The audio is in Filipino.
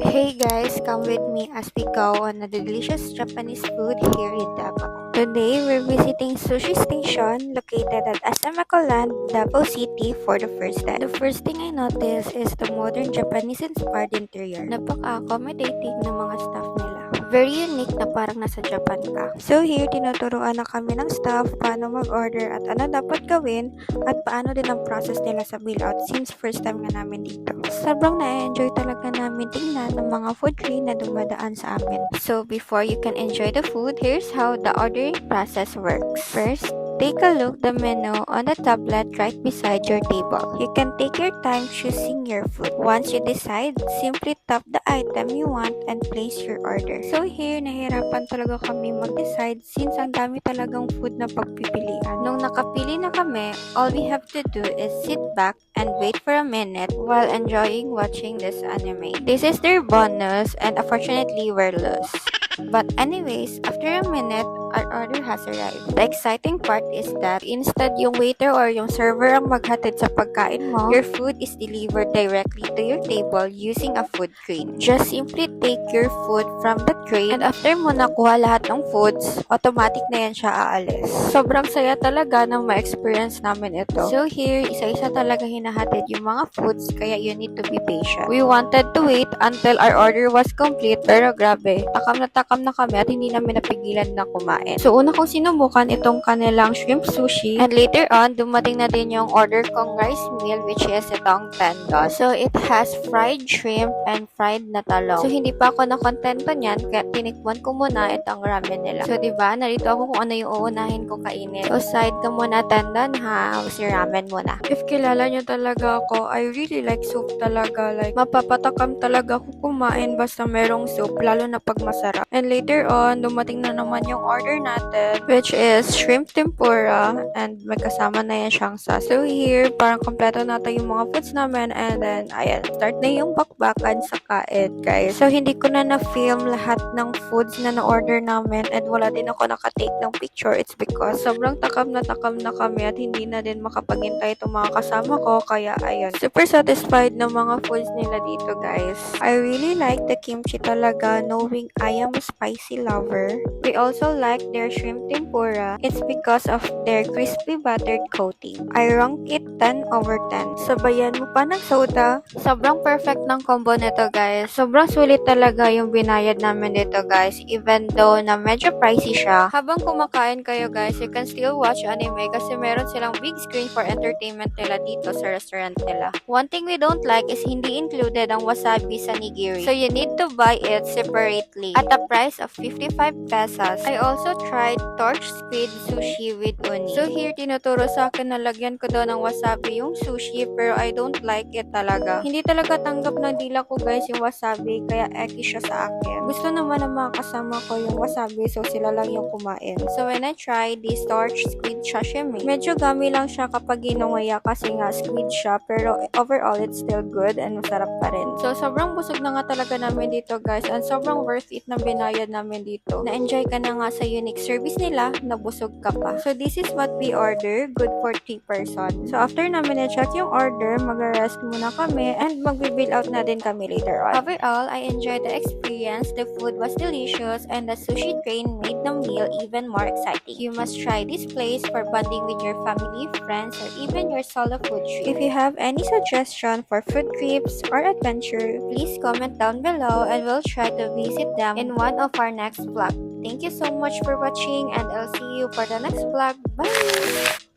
Hey guys, come with me as we go on a delicious Japanese food here in Davao. Today, we're visiting Sushi Station located at Asamako Land, Davao City for the first time. The first thing I noticed is the modern Japanese-inspired interior. Napaka-accommodating ng mga staff nila. Very unique na parang nasa Japan ka. So here, tinuturuan na kami ng staff paano mag-order at ano dapat gawin at paano din ang process nila sa bill out since first time nga namin dito. Sobrang na-enjoy talaga namin tingnan ng mga food train na dumadaan sa amin. So before you can enjoy the food, here's how the ordering process works. First, take a look the menu on the tablet right beside your table. You can take your time choosing your food. Once you decide, simply tap the item you want and place your order. So here, nahirapan talaga kami mag-decide since ang dami talagang food na pagpipilian. Nung nakapili na kami, all we have to do is sit back and wait for a minute while enjoying watching this anime. This is their bonus and unfortunately we're lost. But anyways, after a minute, our order has arrived. The exciting part is that instead yung waiter or yung server ang maghatid sa pagkain mo, your food is delivered directly to your table using a food crane. Just simply take your food from the crane and after mo nakuha lahat ng foods, automatic na yan siya aalis. Sobrang saya talaga ng ma-experience namin ito. So here, isa-isa talaga hinahatid yung mga foods kaya you need to be patient. We wanted to wait until our order was complete pero grabe, takam na kami at hindi namin napigilan na kumain. So una kong sinubukan itong kanilang shrimp sushi and later on, dumating na din yung order kong rice meal which is itong tendon. So it has fried shrimp and fried na talong. So hindi pa ako nakontento niyan kaya tinikman ko muna itong ramen nila. So diba, narito ako kung ano yung uunahin ko kainin. So side ka muna tendon ha, si ramen muna. If kilala nyo talaga ako, I really like soup talaga. Like mapapatakam talaga ako kumain basta merong soup, lalo na pag masarap. And later on, dumating na naman yung order natin, which is shrimp tempura, and may kasama na yan siyang sauce. So here, parang kompleto na yung mga foods namin, and then, ayan, start na yung bakbakan sa kain, guys. So, hindi ko na na-film lahat ng foods na na-order namin, and wala din ako nakatake ng picture. It's because sobrang takam na kami, at hindi na din makapaghintay itong mga kasama ko, kaya, ayun, super satisfied ng mga foods nila dito, guys. I really like the kimchi talaga, knowing I am a spicy lover. We also like their shrimp tempura. It's because of their crispy buttered coating. I rank it 10 over 10. Sabayan mo pa ng soda. Sobrang perfect ng combo nito, guys. Sobrang sulit talaga yung binayad namin dito, guys. Even though na medyo pricey siya. Habang kumakain kayo, guys, you can still watch anime kasi meron silang big screen for entertainment nila dito sa restaurant nila. One thing we don't like is hindi included ang wasabi sa nigiri. So you need to buy it separately at a price of 55 pesos. I also tried torch squid sushi with uni. So here, tinuturo sa akin na lagyan ko daw ng wasabi yung sushi pero I don't like it talaga. Hindi talaga tanggap ng dila ko, guys, yung wasabi kaya eki siya sa akin. Gusto naman ng mga kasama ko yung wasabi so sila lang yung kumain. So when I tried this torch squid sashimi, medyo gami lang siya kapag ginungaya kasi nga squid siya pero overall it's still good and masarap pa rin. So sobrang busog na nga talaga namin dito, guys, and sobrang worth it na binayad namin dito. Na-enjoy ka na nga sa unique service nila, nabusog ka pa. So this is what we order, good for 3 person. So after namin na-check yung order, mag-rest muna kami and mag-bill out na din kami later on. Overall, I enjoyed the experience, the food was delicious, and the sushi train made the meal even more exciting. You must try this place for bonding with your family, friends, or even your solo food trip. If you have any suggestion for food trips or adventure, please comment down below and we'll try to visit them in one of our next vlog. Thank you so much for watching and I'll see you for the next vlog. Bye!